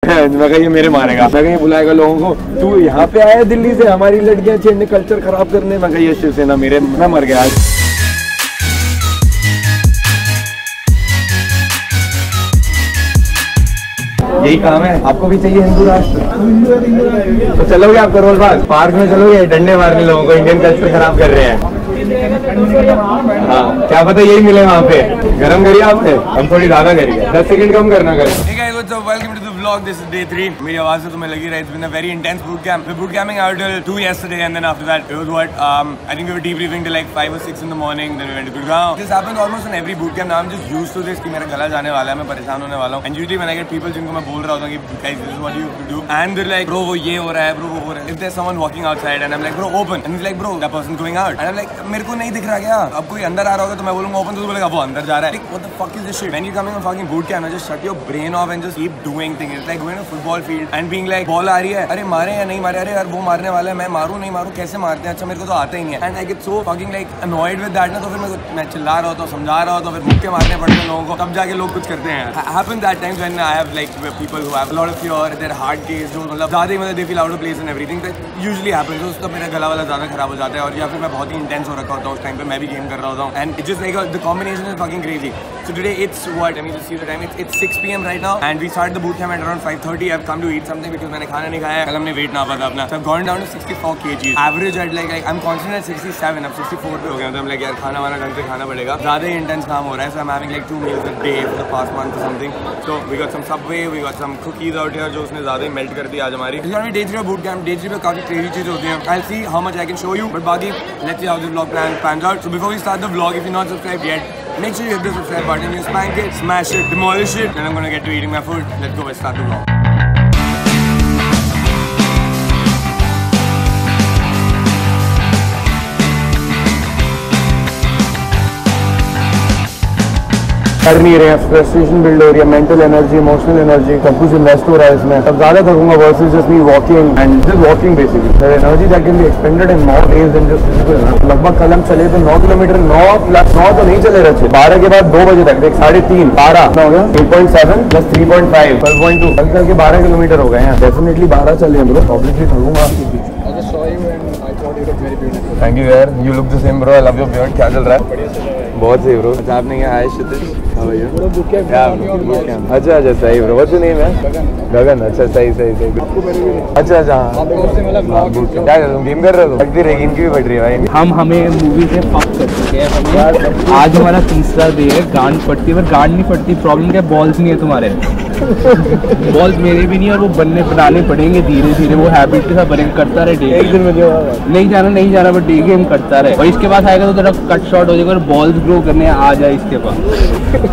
मैं कहा ये मेरे मारेगा, मैं कहा ये बुलाएगा लोगों को, तू यहाँ पे आया दिल्ली से हमारी लड़कियां छेड़ने, कल्चर खराब करने। मैं कहा ये शिवसेना मेरे, मैं मर गया आज। यही काम है, आपको भी चाहिए हिंदू राष्ट्र? तो चलोगे आप करोल बाग पार्क में, चलोगे डंडे मारने लोगों को, इंडियन कल्चर खराब कर रहे हैं। हाँ क्या पता यही मिले वहाँ पे। गरम करिए आपने, हम थोड़ी ज्यादा करिए, 10 सेकंड कम करना करें। Welcome to the vlog. This is day 3. मेरी आवाज से तुम्हें लगी रही, it's been a very intense boot camp. We're boot camping out till 2 yesterday, and then after that it was what I think we were debriefing till like 5 or 6 in the morning. Then we went to Gurgaon. This happens almost in every boot camp. Now I'm just used to this कि मेरा गला जाने वाला है, मैं परेशान होने वाला हूँ. And usually when I get people जिनको मैं बोल रहा होता हूँ कि guys this is what you do, and they're like bro वो ये हो रहा है, bro वो हो रहा है. If there's someone walking outside and I'm like bro open, and he's like bro that person's going out, and I'm like मेरे को नहीं दिख रहा क्या? अब कोई अंदर आ रहा होगा तो मैं बोलूँगा open, तो बोलेगा वो अंदर जा रहा है. Like what the fuck is this shit? When you coming on fucking boot camp, just shut your brain off and just keep doing things. It's like going to football field and being like ball आ रही है, अरे मारे या नहीं मारे, अरे यार वो मारने वाला है, मैं मारूं नहीं मारूं, कैसे मारते हैं, अच्छा मेरे को तो आता ही नहीं है. And I get so fucking like annoyed with that ना, तो फिर मैं चिल्ला रहा होता हूँ, समझा रहा होता हूँ, फिर मुक्के मारने पड़ते हैं लोगों को, तब जाके लोग कुछ करते हैं. Happens that times when I have like people who have a lot of fear, they're hard case, जो मतलब ज़्यादा ही मतलब they feel out of place and everything. That usually happens. तो उसका मेरा गला वाला ज़्यादा खराब हो जाता है, और या फिर मैं बहुत ही intense हो रखा होता हूँ उस टाइम पे, मैं भी गेम कर रहा होता हूँ, and it's just like the combination is fucking crazy. So today it's what, let me just see the time, it's 6 PM right now, and we started the boot camp at around 5:30. I've come to eat something because मैंने खाना नहीं खाया, कल हमने wait नापा था अपना, so I've gone down to 64 kg. Average at like I'm constant at 67, अब 64 पे हो गया, तो I'm like यार खाना वाना ढंग से खाना पड़ेगा, ज़्यादा ही इंटेंस काम हो रहा है. So I'm having like 2 meals a day for the past month or something. So we got some Subway, we got some cookies out here जो उसने ज़्यादा ही मेल्ट कर दी आज हमारी. It's gonna be day 3 of boot camp. Day 3 पे काफ़ी crazy चीज़ होती हैं. I'll see how much I can show you, but बाकी let's see how this vlog pans out. So before we start the vlog, if you're not subscribed yet, make sure you hit the subscribe button, you spank it, smash it, demolish it, and I'm gonna get to eating my food. Let's go, let's start the vlog. कर नहीं रहे हैं, frustration build हो रही है, mental energy, emotional energy, सब कुछ invest हो रहा है इसमें. अब ज्यादा थकूंगा versus just me walking and just walking basically. The energy that can be expended in more days than just physical. लगभग कल हम चले तो 9 किलोमीटर, 9 तो नहीं चले रहे, 12 के बाद 2 बजे तक, देख 3.5 12 हो गया, 8.7 प्लस 3.5 12.2, कल चल के 12 किलोमीटर हो गए हैं. डेफिनेटली 12 चले हैं ब्रो, ऑब्वियसली थकूंगा. थैंक यू यार, you look the same bro, I love your beard. क्या चल रहा है? बहुत सही ब्रो. अच्छा आपने क्या हाय क्षितिज, अच्छा अच्छा सही ब्रो. व्हाट्स योर नेम है? गगन. अच्छा सही. अच्छा क्या कर रहे हो, गेम कर रहे हो? लगती रहेगी, इनकी भी बढ़ रही है भाई. हमें मूवी से फक कर चुके हैं. आज हमारा तीसरा डे है. गांड फटती है, पर गांड नहीं फटती. प्रॉब्लम क्या, बॉल्स नहीं है तुम्हारे. बॉल्स मेरे भी नहीं, और वो बनाने पड़ेंगे धीरे धीरे, वो हैबिट के साथ बनेंगे. करता रहे, एक दिन में नहीं जाना बट डे गेम करता रहे, और इसके बाद आएगा तो तेरा कट शॉट हो जाएगा, और बॉल्स ग्रो करने आ जाए इसके पास.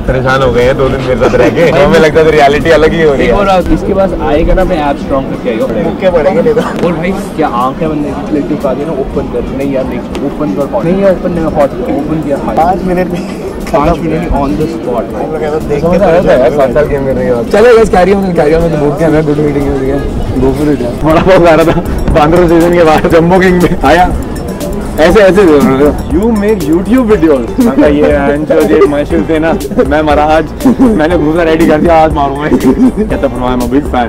परेशान हो गए हैं 2 दिन मेरे साथ रह के, हमें लगता है रियलिटी अलग ही हो रही है. इसके पास आएगा ना, मैं ऐप स्ट्रॉन्ग करके आएगा, पड़ेंगे. और भाई क्या आंखें बंद है, खा दी ना, ओपन कर. नहीं यार नहीं ओपन कर, नहीं है ओपन नहीं, हॉट ओपन किया 5 मिनट ऑन द स्पॉट. चलो गाइस कैरी ऑन में बोल के हमें गुड मीटिंग हो रही है. Go for it. बड़ा बहुत आ रहा था 15 सीजन के बाद जम्बो किंग में आया, ऐसे यू मेक यूट्यूब वीडियोस. ये मशहूर थे ना, मैं महाराज मैंने घूसा रेडी कर दिया, आज मारूंगा. कहता फरमाया मैं बिग फैन.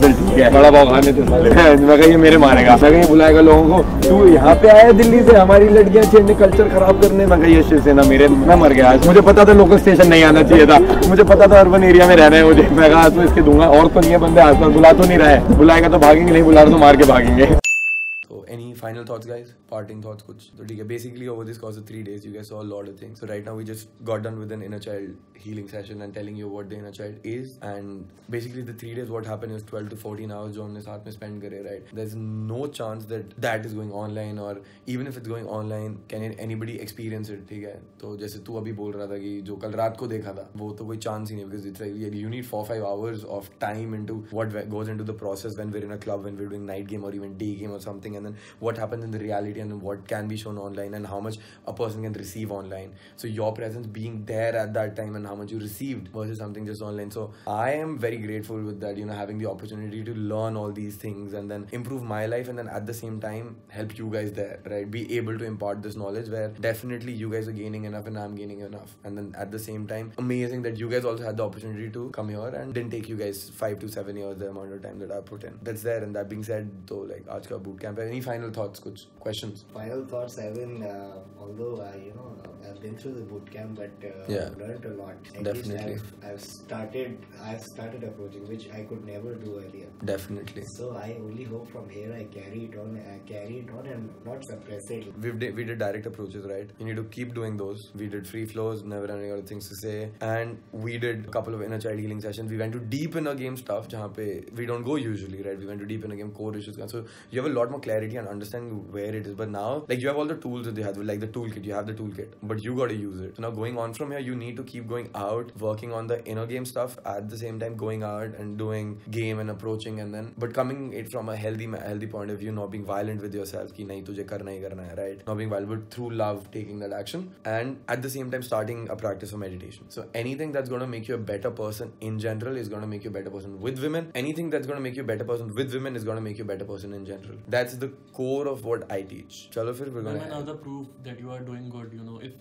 चल ठीक है, बड़ा भाव खाने थे साले. मैं कहा ये मेरे मारेगा, मैं कहा बुलाएगा लोगों को, तू यहाँ पे आया दिल्ली से हमारी लड़कियां छेड़ने, कल्चर खराब करने. मैं कहा ये शिवसेना मेरे, मैं मर गया आज. मुझे पता था लोकल स्टेशन नहीं आना चाहिए था, मुझे पता था अर्बन एरिया में रहना है मुझे. मैं कहा तो इसके दूंगा, और तो नहीं है बंदे आसपास, बुला तो नहीं रहा है, बुलाएगा तो भागेंगे, नहीं बुला रहा तो मार के भागेंगे. Any final thoughts guys? Parting thoughts कुछ तो ठीक है. Basically over this course of 3 days you guys saw a lot of things. So right now we just got done with an inner child healing session and telling you what the inner child is, and basically the 3 days what happened is 12 to 14 hours जो हमने साथ में spend करे, right? There's no chance that is going online, or even if it's going online can anybody experience it, ठीक है. तो जैसे तू अभी बोल रहा था कि जो कल रात को देखा था वो तो कोई चांस ही नहीं, because it's like you need 4-5 hours of time into what goes into the process when we're in a club, when we're doing night game or even day game or something, and then what happens in the reality and what can be shown online and how much a person can receive online. So your presence being there at that time and how much you received versus something just online. So I am very grateful with that, having the opportunity to learn all these things and then improve my life, and then at the same time help you guys there, right? Be able to impart this knowledge where definitely you guys are gaining enough and I'm gaining enough. And then at the same time, amazing that you guys also had the opportunity to come here and didn't take you guys 5 to 7 years the amount of time that I put in. That's there. And that being said, though, like aaj ka boot camp, any final thoughts, kuch questions? Final thoughts, Evan, although I've been through the boot camp, but I've learned a lot. Definitely. I've started approaching, which I could never do earlier. Definitely. So I only hope from here I carry it on and not suppress it. We did direct approaches, right? You need to keep doing those. We did free flows, never running out of things to say, and we did a couple of inner child healing sessions. We went to deep inner game stuff, jahan pe we don't go usually, right? We went to deep inner game core issues. So you have a lot more clarity and understanding where it is. But now, like, you have all the tools that they have, like the toolkit. You have the toolkit, but you got to use it. So now going on from here, you need to keep going out, working on the inner game stuff at the same time, going out and doing game and approaching, and then but coming it from a healthy point of view, not being violent with yourself, ki nahi tujhe karna hi karna hai, right? Not being violent, but through love, taking that action, and at the same time starting a practice of meditation. So anything that's going to make you a better person in general is going to make you a better person with women. Anything that's going to make you a better person with women is going to make you a better person in general. That's the core of what I teach. Chalo fir we're going to... Women are the proof that you are doing good,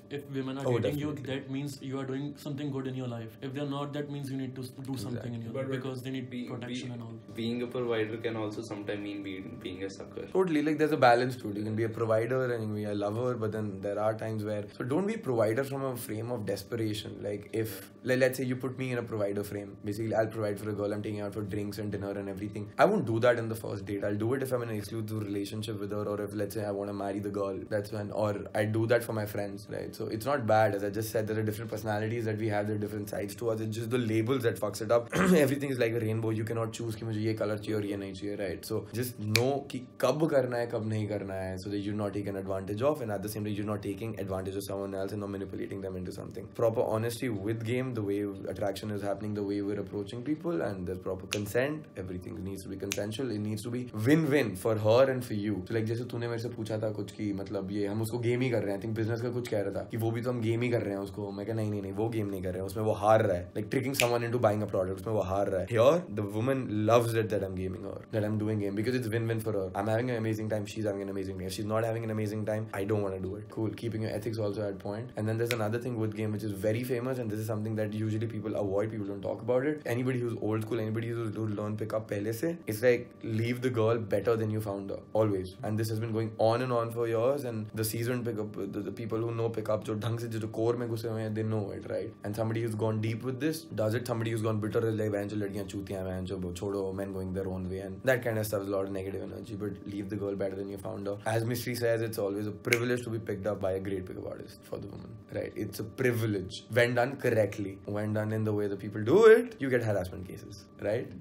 If women are dating you, that means you are doing something good in your life. If they're not, that means you need to do something in your life, because they need protection and all. Being a provider can also sometimes mean being a sucker. Totally, like there's a balance to it. You can be a provider and you can be a lover, but then there are times where... So don't be a provider from a frame of desperation. Like if, let's say you put me in a provider frame. Basically, I'll provide for a girl, I'm taking her out for drinks and dinner and everything. I won't do that in the first date. I'll do it if I'm in an exclusive relationship with her, or if, let's say, I want to marry the girl. That's when, or I do that for my friends, right? So it's not bad. As I just said, there are different personalities that we have, there are different sides to us. It's just the labels that fucks it up. Everything is like a rainbow. You cannot choose कि मुझे ये color चाहिए और ये नहीं चाहिए, right? So just know कि कब करना है, कब नहीं करना है, so that you're not taking advantage of, and at the same time you're not taking advantage of someone else and not manipulating them into something. Proper honesty with game, the way attraction is happening, the way we're approaching people, and there's proper consent. Everything needs to be consensual. It needs to be win-win for her and for you. So like जैसे तूने मेरे से पूछा था कुछ कि मतलब ये हम उसको गेम ही कर रहे हैं. I think business का कुछ कह रहा था कि वो भी तो हम गेम ही कर रहे हैं उसको. मैं कहा नहीं वो गेम नहीं कर रहे हैं. उसमें वो हार रहा है. Like tricking someone into buying a product. उसमें वो हार रहा है. Here the woman loves it that I'm gaming her, that I'm doing game, because it's win-win for her. I'm having an amazing time. She's having an amazing time. If she's not having an amazing time, I don't want to do it. Cool. Keeping your ethics also at point. And then there's another thing with game which is very famous, and this is something that usually people avoid. People don't talk about it. Anybody who's old school, anybody who's learned pick up pehle se, it's like leave the girl better than you found her. Always. And this has been going on and on for years. And the seasoned pickup, the people who know pickup, jo dhang se jo core mein ghuse hue hain, they know it, right? And somebody who's gone deep with this does it. Somebody who's gone bitter is like banjo ladkiyan chutiyan banjo chodo, men going their own way, and that kind of stuff is a lot of negative energy. But leave the girl better than you found her. As Mystery says, it's always a privilege to be picked up by a great pickup artist for the woman, right? It's a privilege when done correctly. When done in the way the people do it, you get harassment cases, right?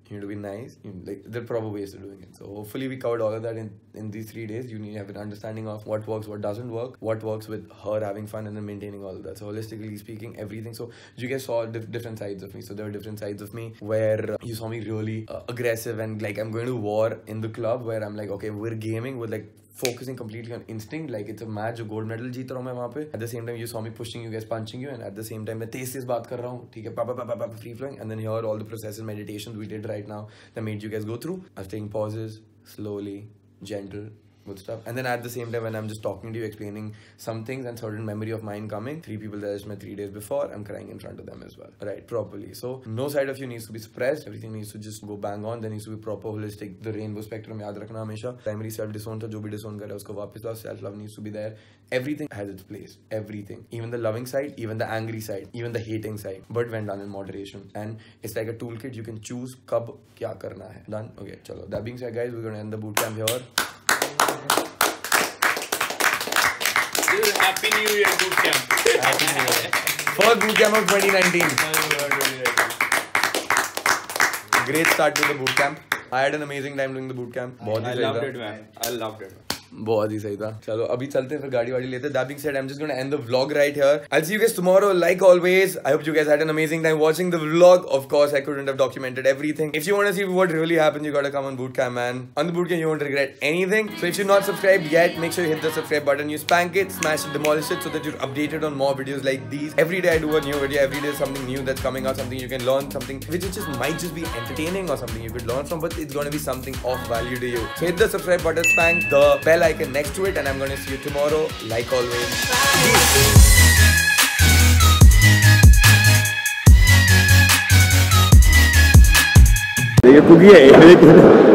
You need to be nice. There are proper ways of doing it. So hopefully we covered all of that in these 3 days. You need to have an understanding of what works, what doesn't work, what works with her having fun, and then maintaining all of that. So holistically speaking, everything. So you guys saw different sides of me. So there were different sides of me where you saw me really aggressive and like I'm going to war in the club, where I'm like, okay, we're gaming with like focusing completely on instinct, like it's a match, जो gold medal जीत रहा हूँ मैं वहाँ पे. At the same time, you saw me pushing you guys, punching you, and at the same time मैं तेज बात कर रहा हूँ, ठीक है, pa free flowing, and then here all the processes, meditations we did right now that made you guys go through. I was taking pauses, slowly, gentle, good stuff. And then at the same time, when I'm just talking to you, explaining some things and certain memory of mine coming, 3 people that I just met 3 days before, I'm crying in front of them as well, right? Properly. So no side of you needs to be suppressed. Everything needs to just go bang on. There needs to be proper holistic, the rainbow spectrum याद रखना हमेशा. Primary self disown था, जो भी disown कर रहा है उसको वापस लाओ. Self love needs to be there. Everything has its place. Everything. Even the loving side, even the angry side, even the hating side. But when done in moderation. And it's like a toolkit. You can choose कब क्या करना है. Done? Okay, चलो. That being said, guys, we're going to end the bootcamp here. Happy New Year bootcamp. Happy New Year. First bootcamp of 2019. Great start to the bootcamp. I had an amazing time doing the bootcamp. I loved it, man. I loved it. बहुत ही सही था. चलो अभी चलते हैं फिर गाड़ी वाड़ी लेते हैं. That being said, I'm just going to end the vlog right here. I'll see you guys tomorrow like always. I hope you guys had an amazing time watching the vlog. Of course, I couldn't have documented everything. If you want to see what really happened, you gotta come on Bootcamp, man. On the Bootcamp, you won't regret anything. So if you're not subscribed yet, make sure you hit the subscribe button. You spank it, smash it, demolish it so that you're updated on more videos like these. Every day I do a new video. Every day something new that's coming out, something you can learn, something which just might just be entertaining or something you could learn from, but it's gonna be something of value to you. So hit the subscribe button, spank the bell icon next to it, and I'm gonna see you tomorrow like always. ये पुगी है